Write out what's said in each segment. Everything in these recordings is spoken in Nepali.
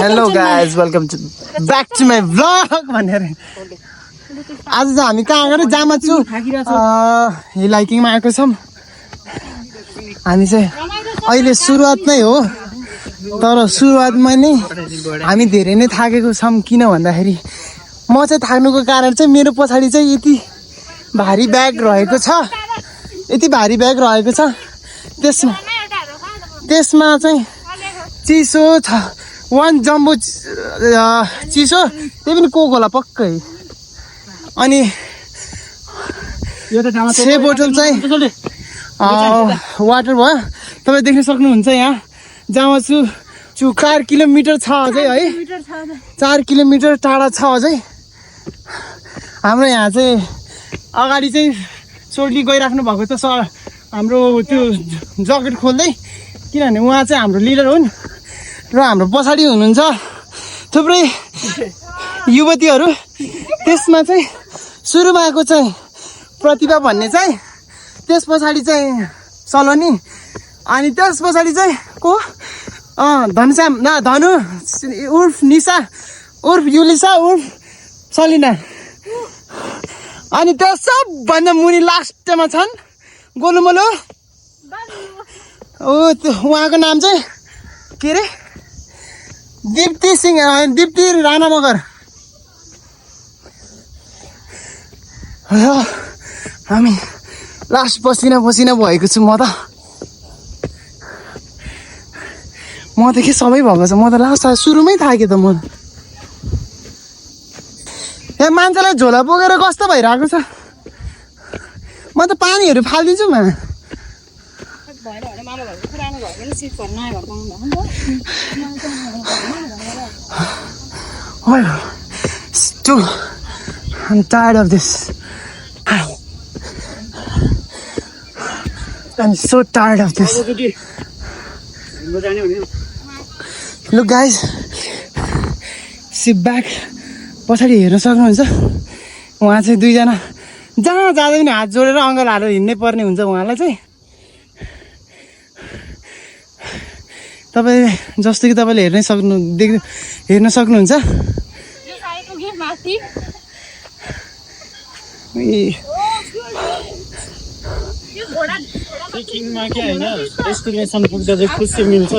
Hello guys welcome to back to my vlog भनेर आज चाहिँ हामी कहाँ गएर जामा छु हिल हाइकिङमा आएको छौँ हामी चाहिँ अहिले सुरुवात नै हो तर सुरुवातमा नै हामी धेरै नै थाकेको छौँ किन भन्दाखेरि म चाहिँ थाक्नुको कारण चाहिँ मेरो पछाडि चाहिँ यति भारी ब्याग रहेको छ त्यसमा चाहिँ चिसो छ वान जम्बो चिसो त्यही पनि कोक होला पक्कै अनि 6 बोतल चाहिँ वाटर भयो तपाईँ देख्न सक्नुहुन्छ यहाँ जहाँ छु 4 किलोमिटर छ अझै है 4 किलोमिटर टाढा छ अझै हाम्रो यहाँ चाहिँ अगाडि चाहिँ सोर्ली गइराख्नु भएको छ सर हाम्रो त्यो जकेट खोल्दै किनभने उहाँ चाहिँ हाम्रो लिडर हुन् र हाम्रो पछाडि हुनुहुन्छ थुप्रै युवतीहरू त्यसमा चाहिँ सुरुमा आएको चाहिँ प्रतिभा भन्ने चाहिँ त्यस पछाडि चाहिँ सलोनी अनि त्यस पछाडि चाहिँ को धनुश्याम धनु उर्फ निशा उर्फ युलिसा उर्फ सलिना अनि त्यो सबभन्दा मुनि लास्टमा छन् गोलुमोलो उहाँको नाम चाहिँ के अरे दिप्ती राणा मगर हामी लास्ट पसिना भएको छु म त के सबै भएको छ म त लास्ट सुरुमै थाकेँ त म यहाँ मान्छेलाई झोला बोकेर कस्तो भइरहेको छ म त पानीहरू फालिदिन्छु म I'm tired of this. I'm so tired of this. Look guys, sit back. पछाडि हेर्न सक्नुहुन्छ उहाँ चाहिँ दुईजना जहाँ जाँदा पनि हात जोडेर अङ्गल हालेर हिँड्नै पर्ने हुन्छ उहाँलाई चाहिँ तपाईँ जस्तो कि तपाईँले हेर्न सक्नुहुन्छ ट्रेकिङमा के हैन डेस्टिनेसन पुग्दा चाहिँ खुसी मिल्छ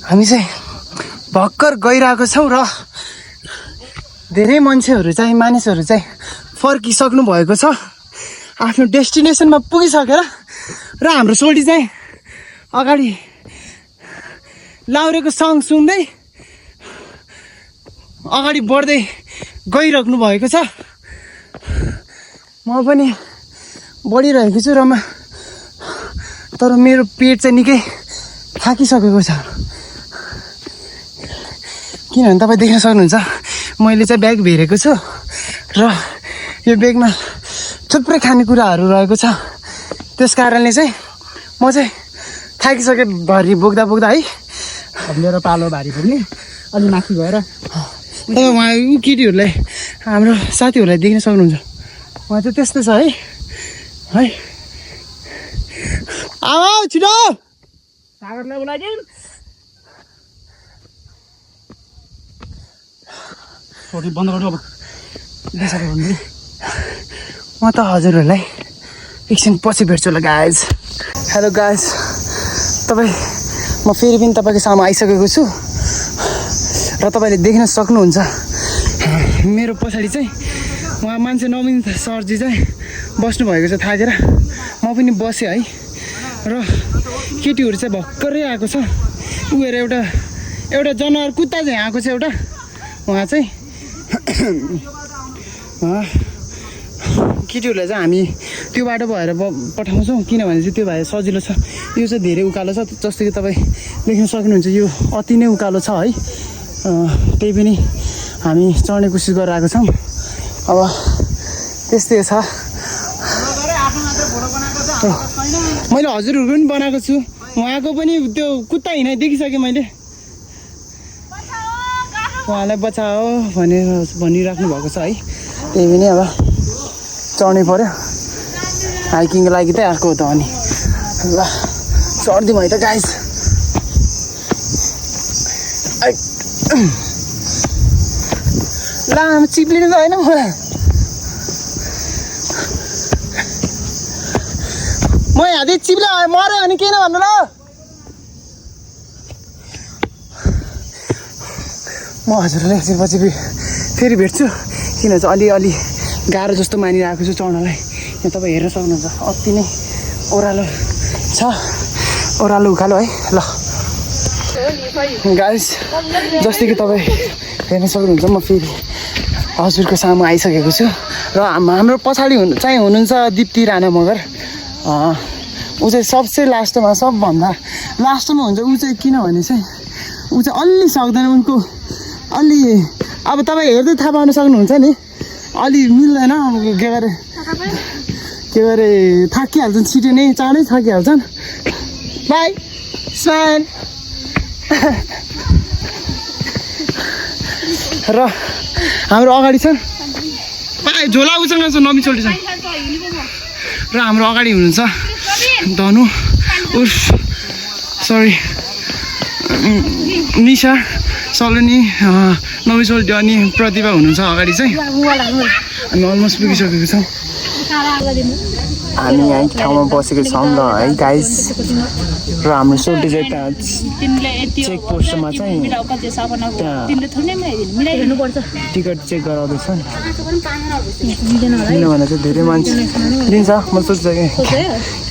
हामी चाहिँ भर्खर गइरहेको छौँ र धेरै मानिसहरू चाहिँ फर्किसक्नु भएको छ आफ्नो डेस्टिनेसनमा पुगिसकेर र हाम्रो सोडी चाहिँ अगाडि लाउरेको सङ सुन्दै अगाडि बढ्दै गइराख्नु भएको छ म पनि बढिरहेको छु र तर मेरो पेट चाहिँ निकै थाकिसकेको छ किनभने तपाईँ देख्न सक्नुहुन्छ मैले चाहिँ ब्याग भेरेको छु र यो ब्यागमा थुप्रै खानेकुराहरू रहेको छ त्यस कारणले चाहिँ म चाहिँ थाकिसके भरि बोक्दा है मेरो पालो भारी पनि अलि माथि भएर तपाईँ उहाँ केटीहरूलाई हाम्रो साथीहरूलाई देख्न सक्नुहुन्छ उहाँ चाहिँ त्यस्तो छ है आऊ छिटो सागरलाई बोलाइदिउँ बन्द गर्नु अब म त हजुरहरूलाई एकछिन पछि भेट्छु होला गाइज हेलो गाइज म फेरि पनि तपाईँको सामु आइसकेको छु र तपाईँले देख्न सक्नुहुन्छ मेरो पछाडि चाहिँ उहाँ मान्छे नवीन सरजी चाहिँ बस्नुभएको छ थाकेर म पनि बसेँ है र केटीहरू चाहिँ भर्खरै आएको छ उयो एउटा जनावर कुत्ता चाहिँ आएको छ एउटा उहाँ चाहिँ केटीहरूलाई चाहिँ हामी त्यो बाटो भएर पठाउँछौँ किनभने चाहिँ त्यो भए सजिलो छ यो चाहिँ धेरै उकालो छ जस्तो कि तपाईँ देख्न सक्नुहुन्छ यो अति नै उकालो छ है त्यही पनि हामी चढ्ने कोसिस गरेर आएको छौँ अब त्यस्तै छ मैले हजुरहरूको पनि बनाएको छु उहाँको पनि त्यो कुत्ता हिँडाइ देखिसकेँ मैले उहाँलाई बचाओ भनेर भनिराख्नु भएको छ है। त्यही पनि अब चढ्नै पर्यो, हाइकिङको लागि त आएको हो त। अनि ल चढ्दिउँ है त गाइस। लामो चिप्लिनु त होइन मलाई, म यहाँदेखि चिप्ले मऱ्यो भने केही नभन्नु ल। म हजुरलाई एकछिनपछि फेरि भेट्छु, किन चाहिँ अलिअलि गाह्रो जस्तो मानिरहेको छु चढ्नलाई। यहाँ तपाईँ हेर्न सक्नुहुन्छ अति नै ओह्रालो छ, ओह्रालो उकालो है। ल गाइस, जस्तै कि तपाईँ हेर्न सक्नुहुन्छ म फेरि हजुरको सामु आइसकेको छु र हाम्रो पछाडि चाहिँ हुनुहुन्छ दिप्ती राणा मगर। ऊ चाहिँ सबसे लास्टमा, सबभन्दा लास्टमा हुन्छ ऊ चाहिँ, किनभने चाहिँ ऊ चाहिँ अलि सक्दैन, उनको अलि अब तपाईँ हेर्दै थाहा पाउन सक्नुहुन्छ नि, अलि मिल्दैन के गरे थाकिहाल्छन्, छिटो नै चाँडै थाकिहाल्छन्। By smile. र हाम्रो अगाडि छन् झोला उसँग छ नमिचोल्टी छ, र हाम्रो अगाडि हुनुहुन्छ धनु उर्फ सरी निशा, सलोनी, नमिचोल्टी अनि प्रतिभा हुनुहुन्छ अगाडि चाहिँ। हामी अलमोस्ट पुगिसकेको छौँ। हामी यहीँ ठाउँमा बसेको छौँ ल है गाइस। र हाम्रो सोल्टी चाहिँ त्यहाँ चेक पोस्टमा चाहिँ टिकट चेक गराउँदैछ, किनभने चाहिँ धेरै मान्छे दिन्छ। म सोच्छु कि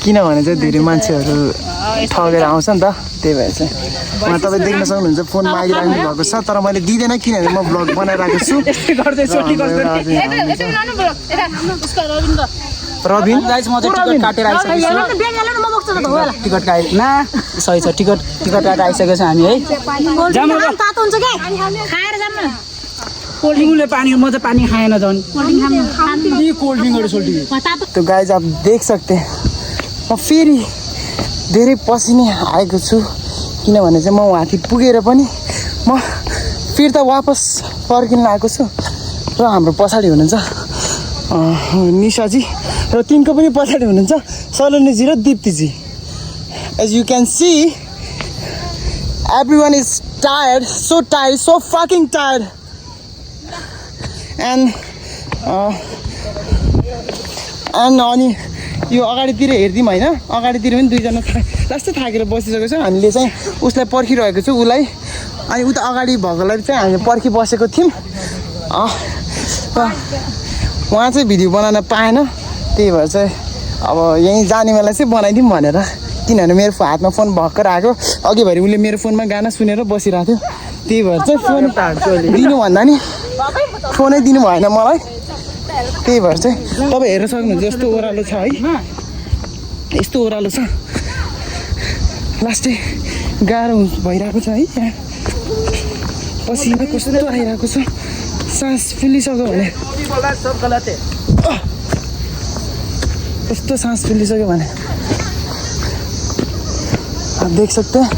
किनभने चाहिँ धेरै मान्छेहरू ठगेर आउँछ नि त, त्यही भएर चाहिँ उहाँ तपाईँ देख्न सक्नुहुन्छ फोन मागिराख्नु भएको छ, तर मैले दिँदैन किनभने म भ्लग बनाइरहेको छु। रबिन गाइस, म चाहिँ टिकट काटेर आइसकेको छु। टिकट काटे न सही छ, टिकट काटेर आइसकेको छ हामी है। कोल्ड पानी, म चाहिँ पानी खाएन झन् कोल्ड ड्रिङ्कहरू सोल्टी। तो गाइस आप देख सकते हैं म फेरि धेरै पसिने आएको छु, किनभने चाहिँ म माथि पुगेर पनि म फिर्ता वापस फर्किन आएको छु। र हाम्रो पछाडि हुनुहुन्छ निशाजी, र तिनको पनि पछाडि हुनुहुन्छ सलोनीजी र दिप्तीजी। As you can C everyone is tired, so tired, so fucking tired. And अनि यो अगाडितिर हेर्दिउँ होइन, अगाडितिर पनि दुईजना लास्टै थाकेर बसिसकेको छ। हामीले चाहिँ उसलाई पर्खिरहेको छु, उसलाई। अनि उता अगाडि भएकोलाई चाहिँ हामीले पर्खिबसेको थियौँ। उहाँ चाहिँ भिडियो बनाउन पाएन, त्यही भएर चाहिँ अब यहीँ जाने बेला चाहिँ बनाइदिउँ भनेर, किनभने मेरो हातमा फोन भर्खर आएको। अघिभरि उसले मेरो फोनमा गाना सुनेर बसिरहेको थियो, त्यही भएर चाहिँ फोन दिनु भन्दा नि फोनै दिनु भएन मलाई। त्यही भएर चाहिँ तपाईँ हेर्न सक्नुहुन्छ यस्तो ओह्रालो छ है, यस्तो ओह्रालो छ, लास्टै गाह्रो भइरहेको छ है। यहाँ पसिना कस्तो आइरहेको छ, सास फुलिसक्यो भने कस्तो सास फुलिसक्यो भने आप देख सकते हैं।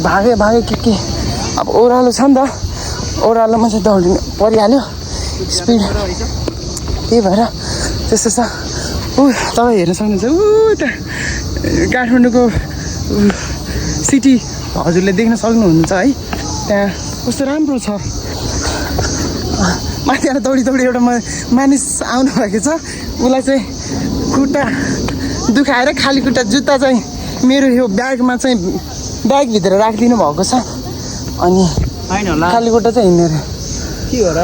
भागे के अब ओह्रालो छ नि त, ओह्रालोमा चाहिँ दौडिनु परिहाल्यो, स्पिड त्यही भएर त्यस्तो छ। तपाईँ हेर्न सक्नुहुन्छ त काठमाडौँको सिटी हजुरले देख्न सक्नुहुन्छ है, त्यहाँ कस्तो राम्रो छ। माथिबाट दौडी एउटा मानिस आउनु भएको छ, उसलाई चाहिँ खुट्टा दुखाएर खाली खुट्टा जुत्ता चाहिँ मेरो यो ब्यागमा चाहिँ ब्यागभित्र राखिदिनु भएको छ। अनि खाली खुट्टा चाहिँ हिँडेर के हो र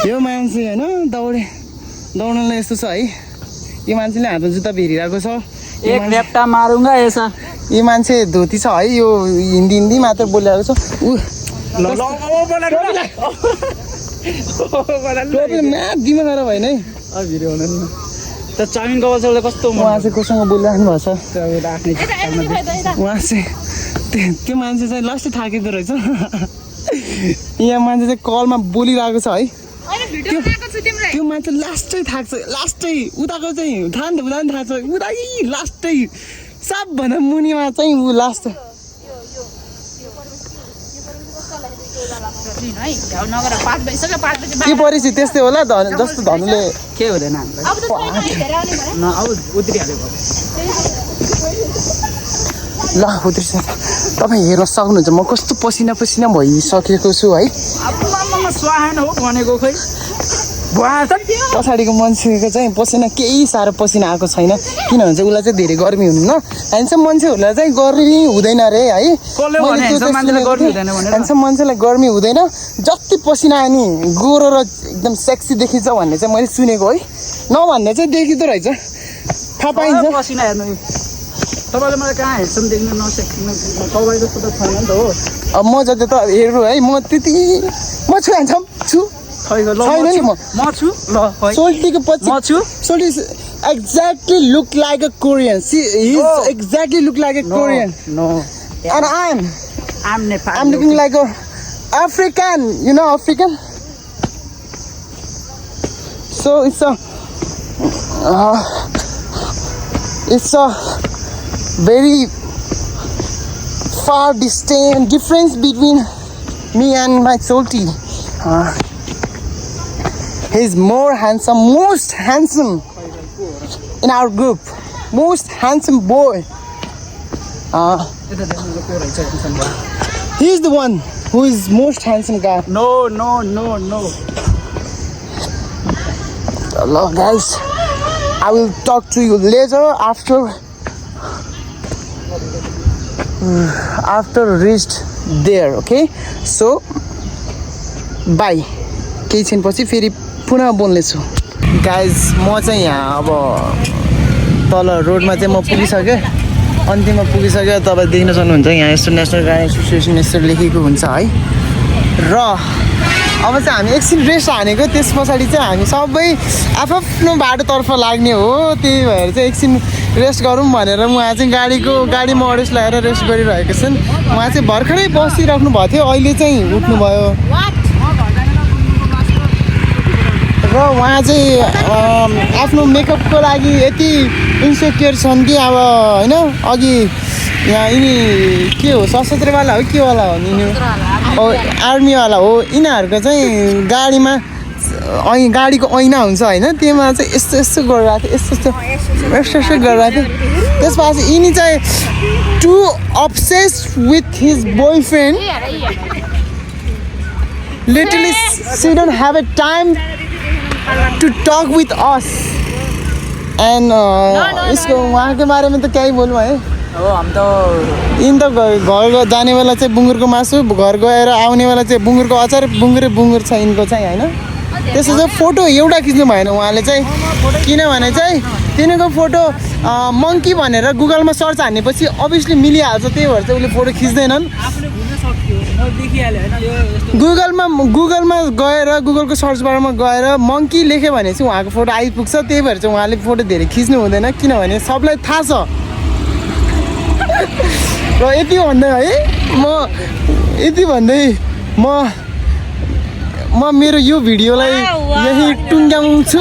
यो मान्छे होइन, दौड्नलाई यस्तो छ है। यो मान्छेले हातमा जुत्ता फेरिरहेको छ, एक लेप्टा मारुङ्गा यसो। यो मान्छे धोती छ है, यो हिन्दी मात्र बोलिरहेको छ। दिमा खराब होइन है, चाउमिनको बचाउँदा कस्तो उहाँ चाहिँ कोसँग बोलिराख्नु भएको छ। उहाँ चाहिँ त्यो मान्छे चाहिँ लास्टै थाकेको रहेछ। यहाँ मान्छे चाहिँ कलमा बोलिरहेको छ है, त्यो मान्छे लास्टै थाक्छ, लास्टै उताको चाहिँ थाहा नि थाहा छ, उता लास्टै सबभन्दा मुनिमा चाहिँ ऊ लास्ट के परिस्थिति त्यस्तै होला जस्तो धनुले के हुँदैन अब उत्रिहाल्यो ल उत्रिस तपाईँ हेर्न सक्नुहुन्छ म कस्तो पसिना भइसकेको छु है स्वाहान हो भनेको खोइ पछाडिको मान्छेको चाहिँ पसिना केही साह्रो पसिना आएको छैन किनभने चाहिँ उसलाई चाहिँ धेरै गर्मी हुन्न ह्यान्डसम मान्छेहरूलाई चाहिँ गर्मी हुँदैन अरे है ह्यान्डसम मान्छेलाई गर्मी हुँदैन जति पसिना आयो नि गोरो र एकदम सेक्सी देखिन्छ भन्ने चाहिँ मैले सुनेको है नभन्ने चाहिँ देखिँदो रहेछ थाहा पाइन्छ पसिना हेर्नु तपाईँले मलाई कहाँ हेर्छन् देख्नु नसेक्नु तपाईँ जस्तो त छैन नि त हो अब म जति त हेर्नु है म त्यति म छु ह्यान्डसम छु छैन नि म छु ल सोल्टीको पछि म छु सोल्टी exactly look like a Korean. See, he's exactly look like a Korean. No. And I'm Nepali. I'm looking like a African. You know African? So it's a very far distance difference between me and my Solti. He's more handsome, most handsome in our group, most handsome boy. He's the one who is most handsome guy. No. Hello guys, I will talk to you later after reached there. Okay, so bye. केही छिनपछि फेरि पुनः बोल्नेछु गाइज म चाहिँ यहाँ अब तल रोडमा चाहिँ म पुगिसकेँ अन्तिममा पुगिसक्यो तपाईँ देख्न सक्नुहुन्छ यहाँ यस्तो नेसनल गार्डन एसोसिएसन यस्तो लेखेको हुन्छ है र अब चाहिँ हामी एकछिन रेस्ट हानेको त्यस पछाडि चाहिँ हामी सबै आफ्नो बाटोतर्फ लाग्ने हो त्यही भएर चाहिँ एकछिन रेस्ट गरौँ भनेर उहाँ चाहिँ गाडीमा अडेस लगाएर रेस्ट गरिरहेको छन् उहाँ चाहिँ भर्खरै बसिराख्नु भएको थियो अहिले चाहिँ उठ्नुभयो र उहाँ चाहिँ आफ्नो मेकअपको लागि यति इन्सेक्योर छन् कि अब होइन अघि यहाँ यिनी के हो सशस्त्रवाला हो के वाला हो यिनीहरू आर्मीवाला हो यिनीहरूको चाहिँ गाडीमा गाडीको ऐना हुन्छ होइन त्योमा चाहिँ यस्तो गरिरहेको थियो यस्तो गरिरहेको थियो त्यसपछि यिनी चाहिँ to obsessed with his boyfriend literally she don't have a time to talk with us and इसको वहाँ के बारे में तो क्या ही बोलूँ है हम तो इन तो घर जाने वाला चाहिँ बुङ्गुरको मासु घर गएर आउने वाला चाहिँ बुङ्गुरको अचार बुङ्गुर छ यिनको चाहिँ होइन त्यसो चाहिँ फोटो एउटा खिच्नु भएन उहाँले चाहिँ किनभने चाहिँ तिनीहरूको फोटो मङ्की भनेर गुगलमा सर्च हानेपछि अभियसली मिलिहाल्छ त्यही भएर चाहिँ उसले फोटो खिच्दैनन् गुगलमा गएर गुगलको सर्च बारमा गएर मङ्की लेख्यो भने चाहिँ उहाँको फोटो आइपुग्छ त्यही भएर चाहिँ उहाँले फोटो धेरै खिच्नु हुँदैन किनभने सबलाई थाहा छ र यति भन्दै म मेरो यो भिडियोलाई यही टुङ्ग्याउँछु